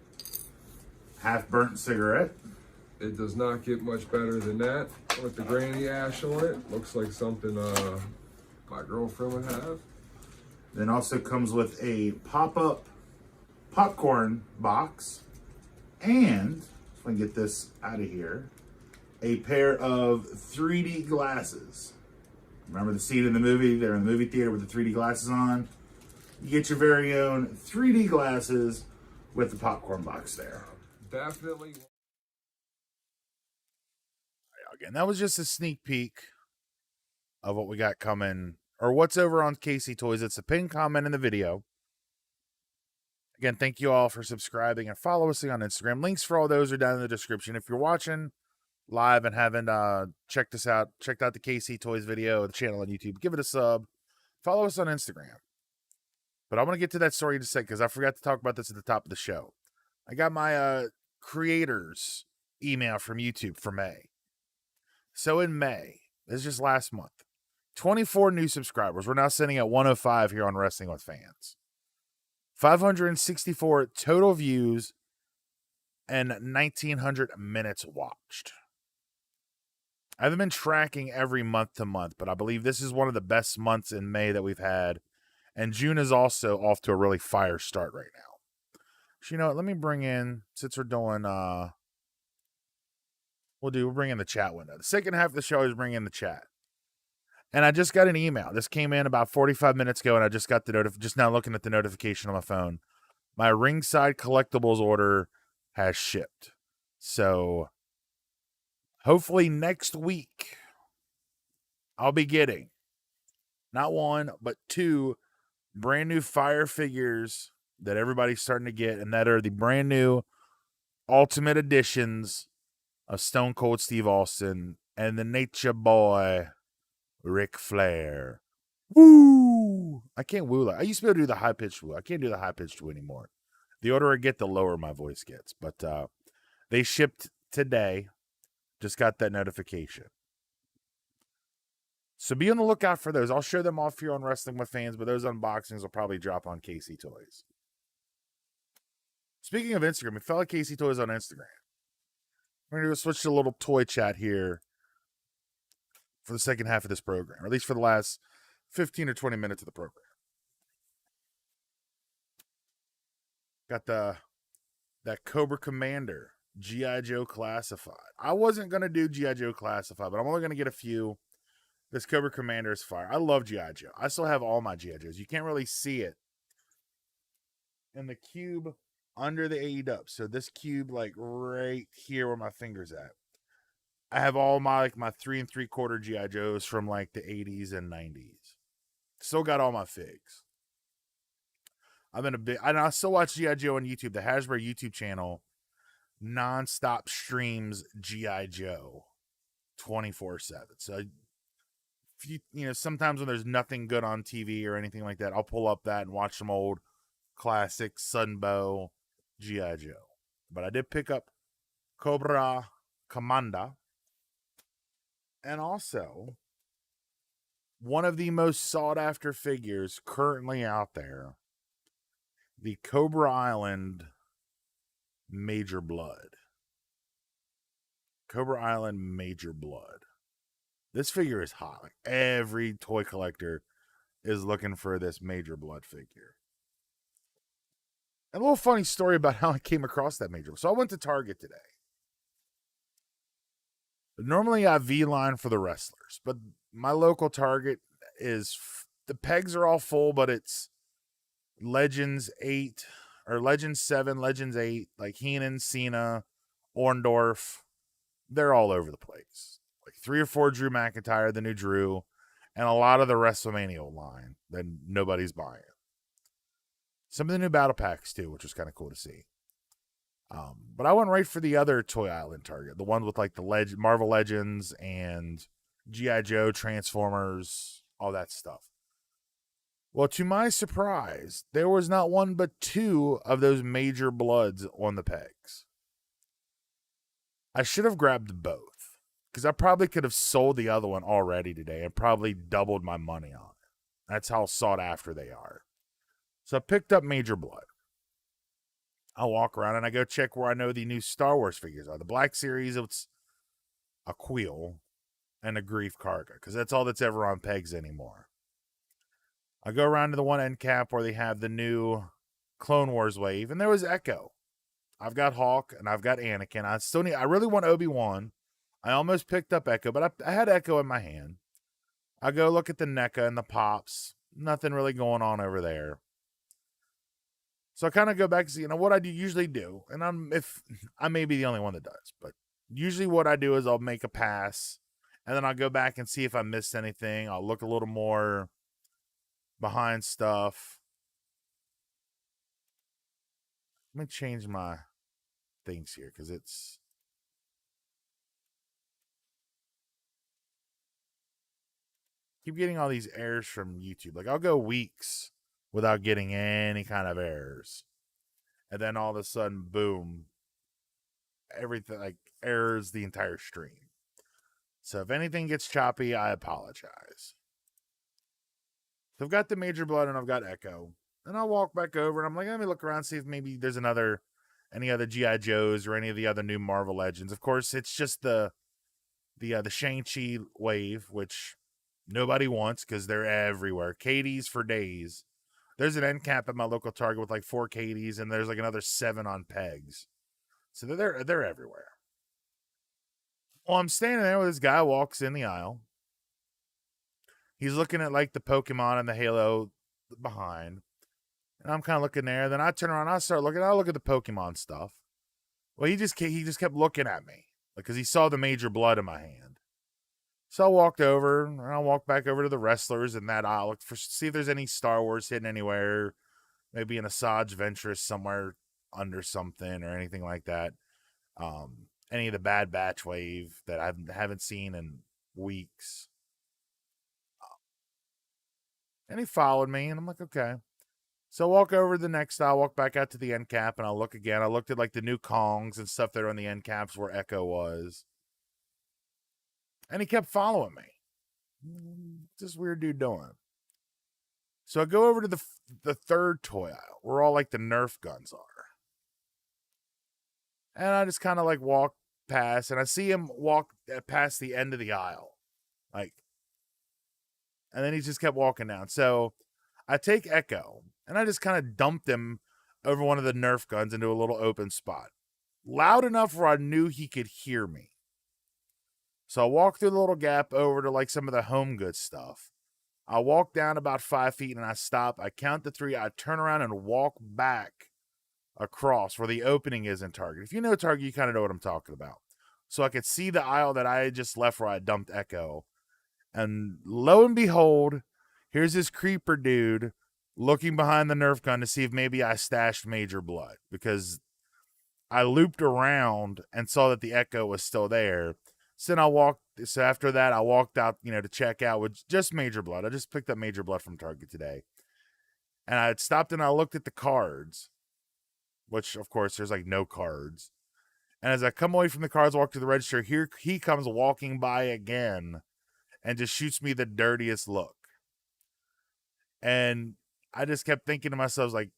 Half burnt cigarette. It does not get much better than that. With the Granny Ash on it. Looks like something my girlfriend would have. Then also comes with a pop-up popcorn box. And, if I can get this out of here, a pair of 3D glasses. Remember the scene in the movie? They're in the movie theater with the 3D glasses on. You get your very own 3D glasses with the popcorn box there. Definitely. Again, that was just a sneak peek of what we got coming, or what's over on KC Toys. It's a pinned comment in the video. Again, thank you all for subscribing and follow us on Instagram. Links for all those are down in the description. If you're watching live and haven't checked out the KC Toys video, the channel on YouTube, give it a sub. Follow us on Instagram. But I want to get to that story in a second because I forgot to talk about this at the top of the show. I got my creators email from YouTube for May. So in May, this is just last month, 24 new subscribers. We're now sitting at 105 here on Wrestling with Fans. 564 total views and 1,900 minutes watched. I haven't been tracking every month to month, but I believe this is one of the best months in May that we've had. And June is also off to a really fire start right now. So, you know what? Let me bring in, since we're doing, we'll bring in the chat window. The second half of the show is bring in the chat. And I just got an email. This came in about 45 minutes ago, and I just got the just now looking at the notification on my phone. My Ringside Collectibles order has shipped. So hopefully next week I'll be getting not one, but two brand new Fire figures that everybody's starting to get, and that are the brand new Ultimate Editions of Stone Cold Steve Austin and the Nature Boy Ric Flair. Woo! I can't woo like I used to be able to do the high pitched woo. I can't do the high pitched woo anymore. The older I get, the lower my voice gets. But they shipped today. Just got that notification. So be on the lookout for those. I'll show them off here on Wrestling with Fans, but those unboxings will probably drop on Casey Toys. Speaking of Instagram, we fell at Casey Toys on Instagram. We're going to switch to a little toy chat here for the second half of this program, or at least for the last 15 or 20 minutes of the program. Got that Cobra Commander G.I. Joe Classified. I wasn't going to do G.I. Joe Classified, but I'm only going to get a few. This Cobra Commander is fire. I love G.I. Joe. I still have all my G.I. Joes. You can't really see it in the cube under the AE dub. So this cube, like right here where my finger's at, I have all my 3 3/4 G.I. Joes from like the 80s and 90s. Still got all my figs. I've been a big, and I still watch G.I. Joe on YouTube. The Hasbro YouTube channel nonstop streams G.I. Joe 24/7. So if you know, sometimes when there's nothing good on TV or anything like that, I'll pull up that and watch some old classic Sunbow G.I. Joe. But I did pick up Cobra Commander. And also, one of the most sought after figures currently out there, the Cobra Island Major Blood. Cobra Island Major Blood. This figure is hot. Like every toy collector is looking for this Major Blood figure. And a little funny story about how I came across that Major Blood. So I went to Target today. Normally I V-line for the wrestlers, but my local Target is, the pegs are all full, but it's Legends 8 or Legends 7, Legends 8, like Heenan, Cena, Orndorff. They're all over the place. Like 3 or 4 Drew McIntyre, the new Drew, and a lot of the WrestleMania line that nobody's buying. Some of the new battle packs too, which was kind of cool to see. But I went right for the other Toy Island Target, the one with like the Marvel Legends and G.I. Joe, Transformers, all that stuff. Well, to my surprise, there was not one but 2 of those Major Bloods on the pegs. I should have grabbed both because I probably could have sold the other one already today and probably doubled my money on it. That's how sought after they are. So I picked up Major Blood. I walk around and I go check where I know the new Star Wars figures are. The Black Series, it's a Quill and a Grief Karga because that's all that's ever on pegs anymore. I go around to the one end cap where they have the new Clone Wars wave, and there was Echo. I've got Hawk and I've got Anakin. I really want Obi-Wan. I almost picked up Echo, but I had Echo in my hand. I go look at the NECA and the Pops. Nothing really going on over there. So I kind of go back and see, what I usually do, and I may be the only one that does, but usually what I do is I'll make a pass, and then I'll go back and see if I missed anything. I'll look a little more behind stuff. Let me change my things here because it's keep getting all these errors from YouTube. Like I'll go weeks without getting any kind of errors, and then all of a sudden, boom, everything like errors the entire stream. So if anything gets choppy, I apologize. So I've got the Major Blood and I've got Echo. And I'll walk back over and I'm like, let me look around, see if maybe there's any other G.I. Joes or any of the other new Marvel Legends. Of course, it's just the Shang-Chi wave, which nobody wants because they're everywhere. Katie's for days. There's an end cap at my local Target with like 4 Katie's, and there's like another 7 on pegs. So they're everywhere. Well, I'm standing there with this guy walks in the aisle. He's looking at like the Pokemon and the Halo behind. And I'm kind of looking there. Then I turn around, I look at the Pokemon stuff. Well, he just kept looking at me because he saw the Major Blood in my hand. So I walked over, and I walked back over to the wrestlers in that aisle, look see if there's any Star Wars hidden anywhere, maybe an Asajj Ventress somewhere under something or anything like that. Any of the Bad Batch wave that I haven't seen in weeks. And he followed me, and I'm like, okay. So I walk over to the next aisle, walk back out to the end cap, and I look again. I looked at like the new Kongs and stuff that are on the end caps where Echo was. And he kept following me. What's this weird dude doing? So I go over to the third toy aisle where all like the Nerf guns are. And I just kind of like walk past, and I see him walk past the end of the aisle. Like, and then he just kept walking down. So I take Echo, and I just kind of dumped him over one of the Nerf guns into a little open spot. Loud enough where I knew he could hear me. So I walk through the little gap over to like some of the home goods stuff. I walk down about 5 feet and I stop. I count to 3. I turn around and walk back across where the opening is in Target. If you know Target, you kind of know what I'm talking about. So I could see the aisle that I had just left where I dumped Echo. And lo and behold, here's this creeper dude looking behind the Nerf gun to see if maybe I stashed Major Blood, because I looped around and saw that the Echo was still there. So then so after that, I walked out, to check out with just Major Blood. I just picked up Major Blood from Target today. And I had stopped and I looked at the cards, which of course there's like no cards. And as I come away from the cards, walk to the register, here he comes walking by again and just shoots me the dirtiest look. And I just kept thinking to myself, like,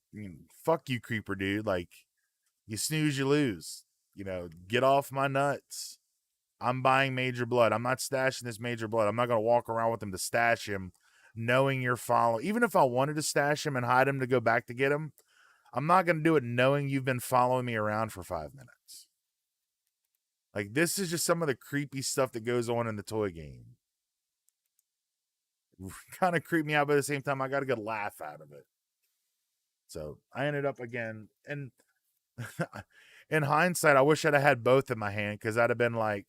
fuck you, creeper dude. Like, you snooze, you lose. Get off my nuts. I'm buying Major Blood. I'm not stashing this Major Blood. I'm not going to walk around with him to stash him, knowing you're following. Even if I wanted to stash him and hide him to go back to get him, I'm not going to do it knowing you've been following me around for 5 minutes. Like, this is just some of the creepy stuff that goes on in the toy game. Kind of creep me out, but at the same time, I got a good laugh out of it. So I ended up again, and in hindsight, I wish I'd have had both in my hand, because I'd have been like,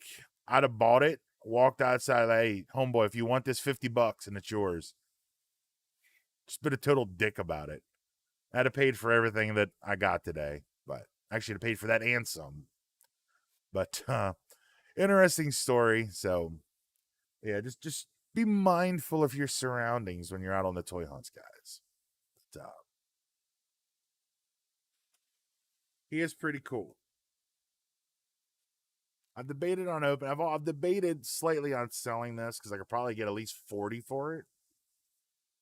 I'd have bought it, walked outside, like, hey, homeboy, if you want this $50 and it's yours, just been a total dick about it. I'd have paid for everything that I got today, but actually, I'd have paid for that and some. But interesting story. So yeah, just be mindful of your surroundings when you're out on the toy hunts, guys. But, he is pretty cool. I've debated on open. I've debated slightly on selling this because I could probably get at least 40 for it.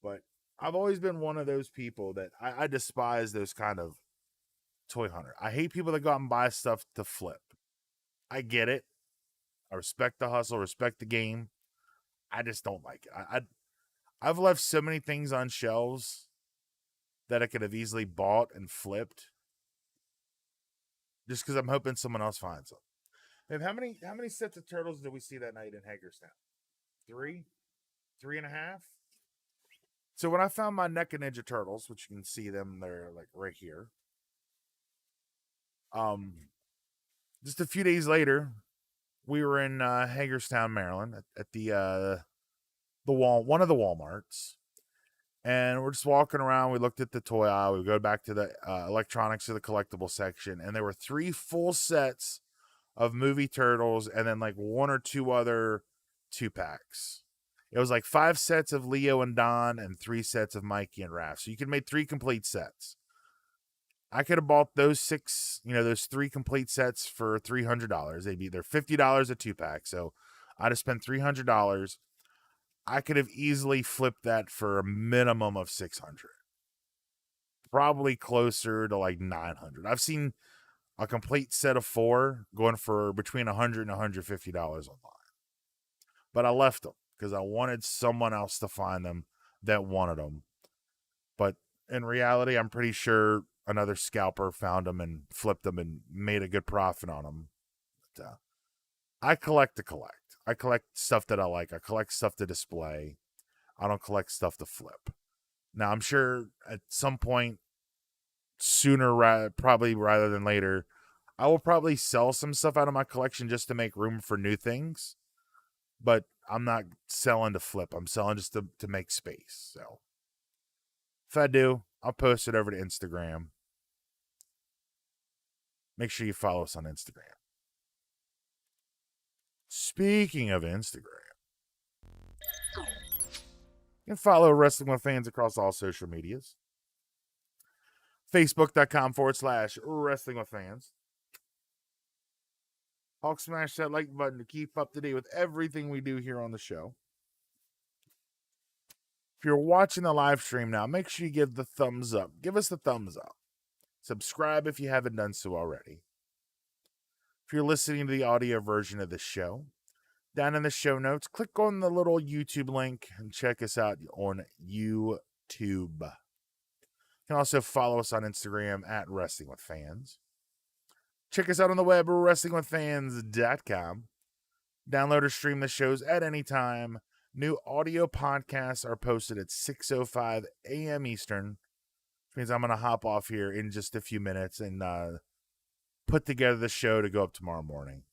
But I've always been one of those people that I despise those kind of toy hunter. I hate people that go out and buy stuff to flip. I get it. I respect the hustle, respect the game. I just don't like it. I've left so many things on shelves that I could have easily bought and flipped just because I'm hoping someone else finds them. Babe, how many sets of turtles did we see that night in Hagerstown? 3? 3.5? So when I found my NECA Ninja Turtles, which you can see them, they're like right here. Just a few days later, we were in Hagerstown, Maryland, at the one of the Walmarts, and we're just walking around. We looked at the toy aisle. We go back to the electronics or the collectible section, and there were 3 full sets of movie turtles, and then like 1 or 2 other 2-packs. It was like 5 sets of Leo and Don and 3 sets of Mikey and Raph. So you could make 3 complete sets. I could have bought those 6, those 3 complete sets for $300. They're $50 a 2-pack. So I'd have spent $300. I could have easily flipped that for a minimum of $600. Probably closer to like $900. I've seen a complete set of 4 going for between $100 and $150 online. But I left them because I wanted someone else to find them that wanted them. But in reality, I'm pretty sure another scalper found them and flipped them and made a good profit on them. But, I collect to collect. I collect stuff that I like. I collect stuff to display. I don't collect stuff to flip. Now, I'm sure at some point, probably rather than later, I will probably sell some stuff out of my collection just to make room for new things. But I'm not selling to flip. I'm selling just to make space. So if I do, I'll post it over to Instagram. Make sure you follow us on Instagram. Speaking of Instagram, You can follow Wrestling with Fans across all social medias. Facebook.com/Wrestling with Fans. Hulk smash that like button to keep up to date with everything we do here on the show. If you're watching the live stream now, make sure you give the thumbs up. Give us the thumbs up. Subscribe if you haven't done so already. If you're listening to the audio version of the show, down in the show notes, click on the little YouTube link and check us out on YouTube. You can also follow us on Instagram at Wrestling with Fans. Check us out on the web, wrestlingwithfans.com. Download or stream the shows at any time. New audio podcasts are posted at 6:05 a.m. Eastern, which means I'm going to hop off here in just a few minutes and put together the show to go up tomorrow morning.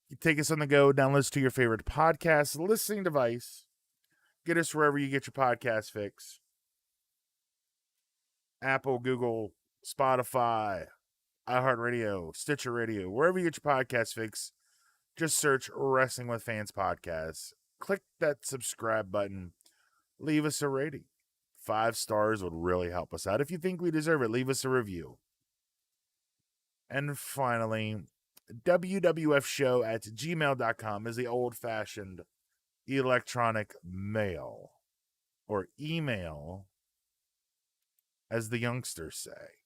You take us on the go, download us to your favorite podcast listening device. Get us wherever you get your podcast fix. Apple, Google, Spotify, iHeartRadio, Stitcher Radio, wherever you get your podcast fix, just search Wrestling with Fans Podcast. Click that subscribe button. Leave us a rating. 5 stars would really help us out. If you think we deserve it, leave us a review. And finally, WWFshow@gmail.com is the old-fashioned electronic mail, or email, as the youngsters say.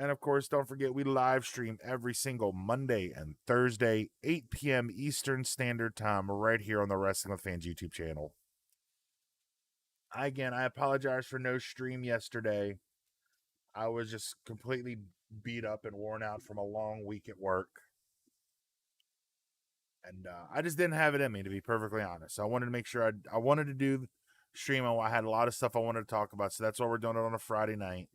And of course, don't forget, we live stream every single Monday and Thursday, 8 p.m. Eastern Standard Time, right here on the Wrestling with Fans YouTube channel. Again, I apologize for no stream yesterday. I was just completely beat up and worn out from a long week at work. And I just didn't have it in me, to be perfectly honest. So I wanted to make sure I wanted to do stream. I had a lot of stuff I wanted to talk about. So that's why we're doing it on a Friday night.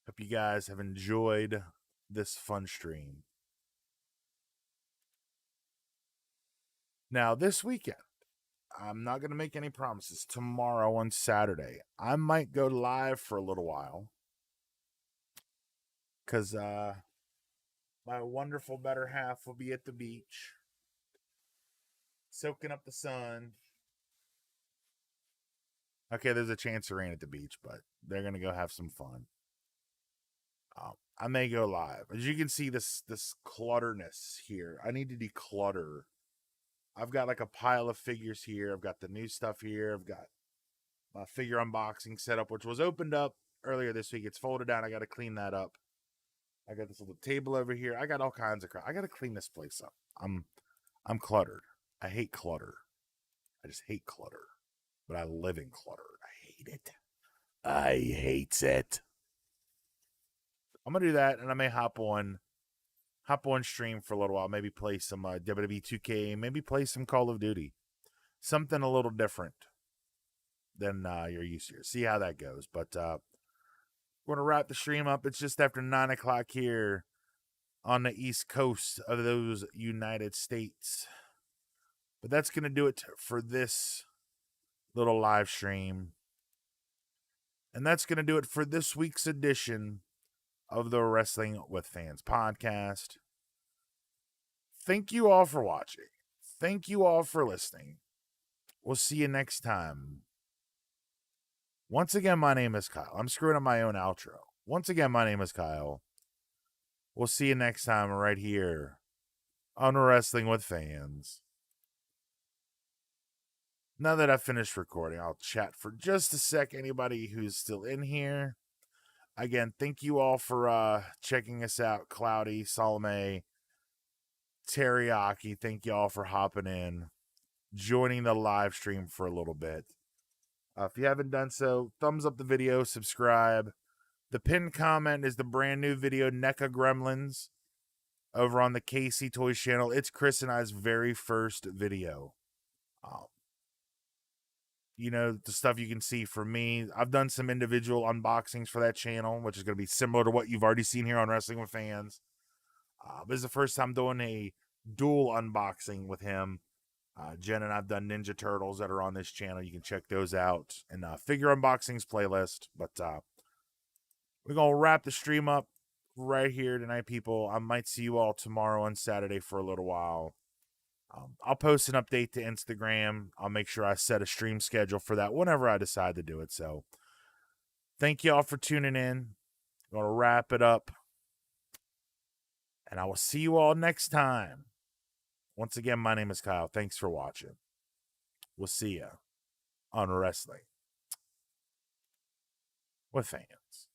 Hope you guys have enjoyed this fun stream. Now, this weekend, I'm not going to make any promises. Tomorrow on Saturday, I might go live for a little while. Because my wonderful better half will be at the beach, soaking up the sun. Okay, there's a chance of rain at the beach, but they're going to go have some fun. I may go live. As you can see, this clutterness here. I need to declutter. I've got like a pile of figures here. I've got the new stuff here. I've got my figure unboxing setup, which was opened up earlier this week. It's folded down. I got to clean that up. I got this little table over here. I got all kinds of crap. I got to clean this place up. I'm cluttered. I hate clutter. I just hate clutter. But I live in clutter. I hate it. I hate it. I'm gonna do that, and I may hop on stream for a little while. Maybe play some WWE 2K. Maybe play some Call of Duty. Something a little different than you're used to. See how that goes. But we're gonna wrap the stream up. It's just after 9 o'clock here on the East Coast of those United States. But that's gonna do it for this little live stream. And that's gonna do it for this week's edition of the Wrestling with Fans podcast. Thank you all for watching. Thank you all for listening. We'll see you next time. Once again, my name is Kyle. I'm screwing up my own outro. Once again, my name is Kyle. We'll see you next time right here on Wrestling with Fans. Now that I've finished recording, I'll chat for just a sec. Anybody who's still in here, again, thank you all for checking us out. Cloudy, Salome, Teriyaki, thank you all for hopping in, joining the live stream for a little bit. If you haven't done so, thumbs up the video, subscribe. The pinned comment is the brand new video, NECA Gremlins, over on the KC Toys channel. It's Chris and I's very first video. You know, the stuff you can see from me. I've done some individual unboxings for that channel, which is going to be similar to what you've already seen here on Wrestling with Fans. This is the first time doing a dual unboxing with him. Jen and I've done Ninja Turtles that are on this channel. You can check those out in figure unboxings playlist. But we're going to wrap the stream up right here tonight, people. I might see you all tomorrow on Saturday for a little while. I'll post an update to Instagram. I'll make sure I set a stream schedule for that whenever I decide to do it. So thank you all for tuning in. I'm going to wrap it up. And I will see you all next time. Once again, my name is Kyle. Thanks for watching. We'll see you on Wrestling with Fans.